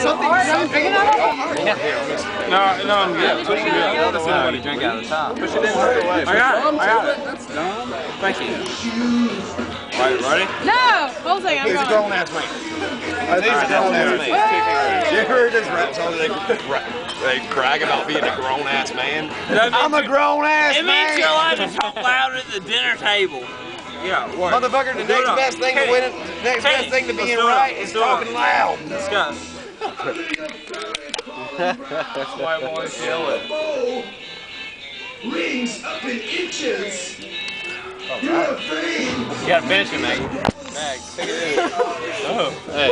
Something big enough? No, I'm good. Push it in. That's somebody drink out of the top. Push it in. I got it. That's dumb. Thank you. Alright, ready? No! Hold on, I'm He's a grown ass man. He's a grown ass man. You heard this rap song? They brag about being a grown ass man. I'm a grown ass man. It means you're allowed to talk loud at the dinner table. Yeah, what? Motherfucker, the next best thing to winning, next best thing to being right is talking loud. Let's go. That's why I'm always yelling. Rings up in inches. Oh, You're a thing. You gotta finish it, Maggie. Mag, take it in. Oh. Hey.